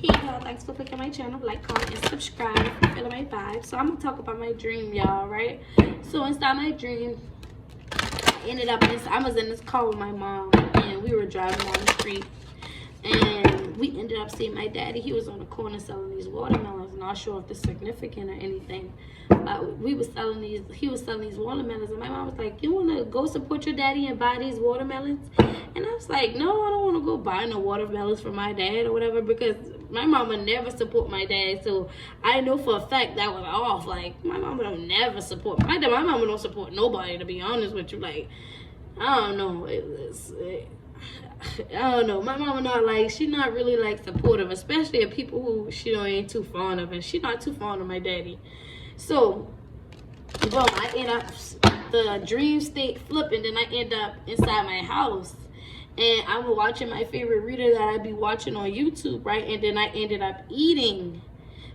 Hey y'all, thanks for clicking my channel, like, comment, and subscribe if you're feeling my vibe. So I'm gonna talk about my dream, y'all, right? So inside my dream, I was in this car with my mom, and we were driving down the street, and we ended up seeing my daddy. He was on the corner selling these watermelons. Not sure if it's significant or anything. He was selling these watermelons, and my mom was like, "You wanna go support your daddy and buy these watermelons?" And I was like, "No, I don't want to go buy no watermelons for my dad or whatever," because my mama never support my dad. So I know for a fact that was off. Like, my mama don't never support my dad. My mama don't support nobody, to be honest with you. Like, I don't know. I don't know. My mama she not really like supportive, especially of people who she ain't too fond of, and she not too fond of my daddy. So, boom, I end up the dream state flipping, then I end up inside my house. And I'm watching my favorite reader that I be watching on YouTube, right? And then I ended up eating.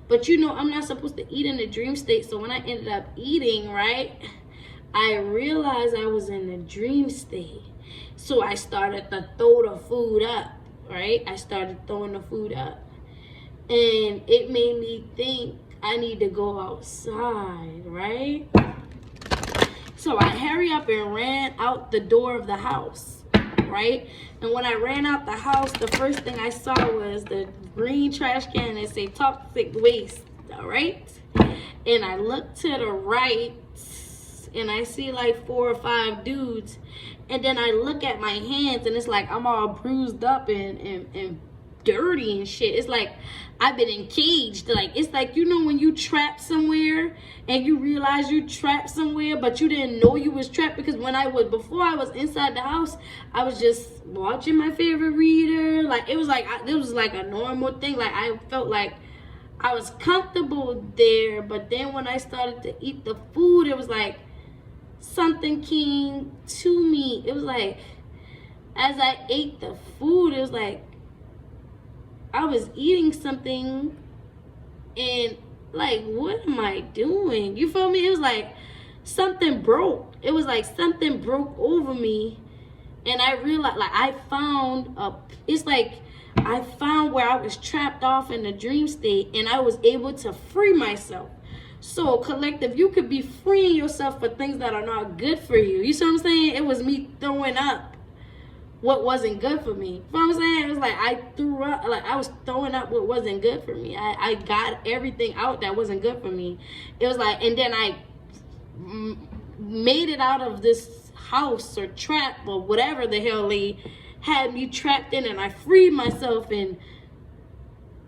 But you know, I'm not supposed to eat in the dream state. So when I ended up eating, right, I realized I was in the dream state. So I started to throw the food up, right? I started throwing the food up. And it made me think I need to go outside, right? So I hurry up and ran out the door of the house, right? And when I ran out the house, the first thing I saw was the green trash can that say toxic waste, all right? And I look to the right, and I see like 4 or 5 dudes. And then I look at my hands, and it's like I'm all bruised up and dirty and shit. It's like I've been encaged. Like, it's like, you know, when you trapped somewhere and you realize you trapped somewhere, but you didn't know you was trapped. Because before I was inside the house, I was just watching my favorite reader. Like, it was like a normal thing. Like, I felt like I was comfortable there. But then when I started to eat the food, it was like something came to me. It was like, as I ate the food, it was like I was eating something, and like, what am I doing? You feel me? It was like something broke. It was like something broke over me, and I realized, like, I found where I was trapped off in the dream state, and I was able to free myself. So, collective, you could be freeing yourself for things that are not good for you. You see what I'm saying? It was me throwing up what wasn't good for me. You know what I'm saying? It was like I threw up, like I was throwing up what wasn't good for me. I got everything out that wasn't good for me. It was like, and then I made it out of this house or trap or whatever the hell they had me trapped in, and I freed myself. And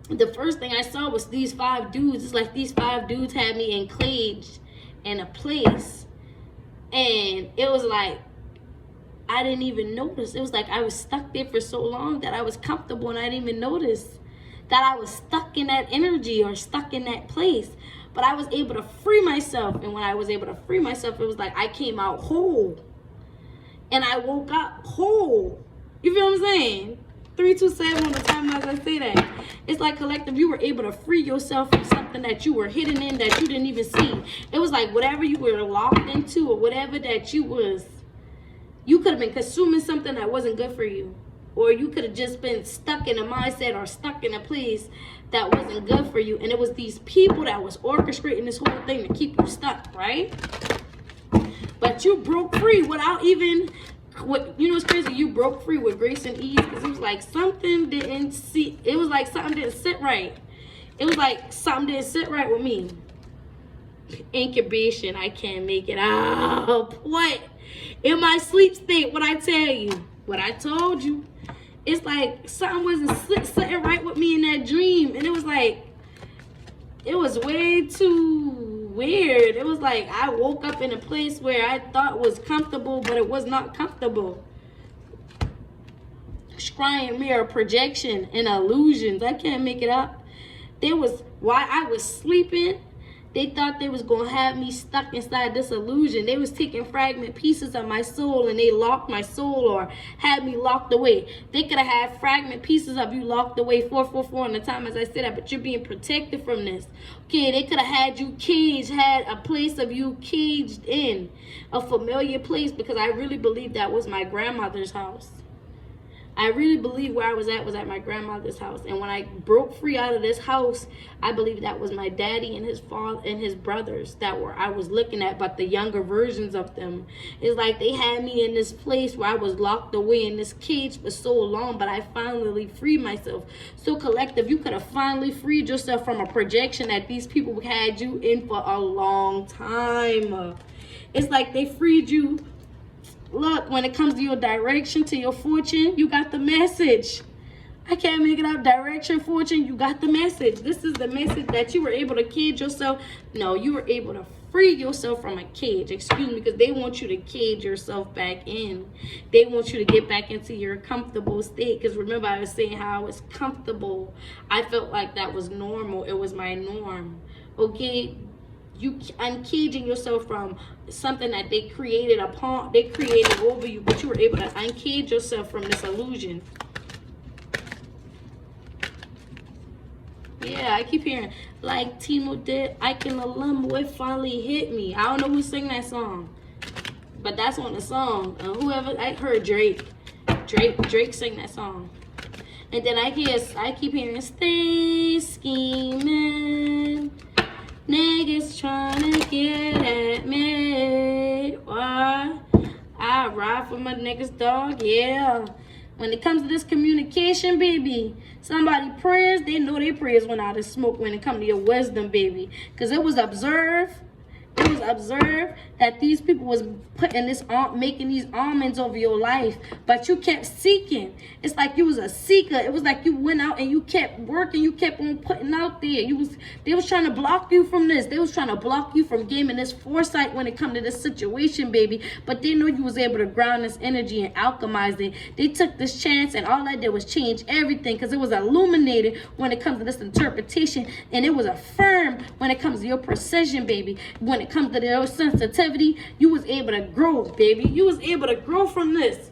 the first thing I saw was these 5 dudes. It's like these 5 dudes had me encaged in a place, and it was like I didn't even notice. It was like I was stuck there for so long that I was comfortable, and I didn't even notice that I was stuck in that energy or stuck in that place. But I was able to free myself, and when I was able to free myself, it was like I came out whole, and I woke up whole. You feel what I'm saying? 327 on the time as I say that. It's like, collective, you were able to free yourself from something that you were hidden in that you didn't even see. It was like whatever you were locked into, or whatever that you could have been consuming something that wasn't good for you. Or you could have just been stuck in a mindset or stuck in a place that wasn't good for you. And it was these people that was orchestrating this whole thing to keep you stuck, right? But you broke free without even, what's crazy? You broke free with grace and ease, because it was like something didn't sit right. It was like something didn't sit right with me. Incubation, I can't make it up. What? In my sleep state, what I tell you, what I told you, it's like something wasn't sitting right with me in that dream. And it was like, it was way too weird. It was like I woke up in a place where I thought was comfortable, but it was not comfortable. Scrying mirror, projection, and illusions. I can't make it up. While I was sleeping, they thought they was going to have me stuck inside this illusion. They was taking fragment pieces of my soul, and they locked my soul or had me locked away. They could have had fragment pieces of you locked away 444 on the time as I said that, but you're being protected from this. Okay, they could have had you caged, had a place of you caged in, a familiar place, because I really believe that was my grandmother's house. I really believe where I was at my grandmother's house. And when I broke free out of this house, I believe that was my daddy and his father and his brothers that were I was looking at, but the younger versions of them. It's like they had me in this place where I was locked away in this cage for so long, but I finally freed myself. So collective, you could have finally freed yourself from a projection that these people had you in for a long time. It's like they freed you. Look, when it comes to your direction, to your fortune, you got the message. I can't make it up. Direction, fortune, you got the message. This is the message that you were able to cage yourself. No, you were able to free yourself from a cage. Excuse me, because they want you to cage yourself back in. They want you to get back into your comfortable state. Because remember, I was saying how I was comfortable. I felt like that was normal. It was my norm. Okay? You uncaging yourself from something that they created over you, but you were able to uncage yourself from this illusion. Yeah, I keep hearing like Timo did. I can alum, it finally hit me. I don't know who sang that song, but that's on the song. Whoever, I heard Drake sang that song. And then I keep hearing stay scheming. Niggas trying to get at me. Why? I ride for my niggas, dog. Yeah. When it comes to this communication, baby, somebody prayers, they know their prayers went out of smoke when it comes to your wisdom, baby. Because it was observed that these people was putting this on, making these almonds over your life, but you kept seeking. It's like you was a seeker. It was like you went out and you kept working, you kept on putting out there. They was trying to block you from this. They was trying to block you from gaining this foresight when it come to this situation, baby. But they know you was able to ground this energy and alchemize it. They took this chance and all that did was change everything, because it was illuminated when it comes to this interpretation, and it was affirmed when it comes to your precision, baby. When it comes to your sensitivity, you was able to grow, baby. You was able to grow from this.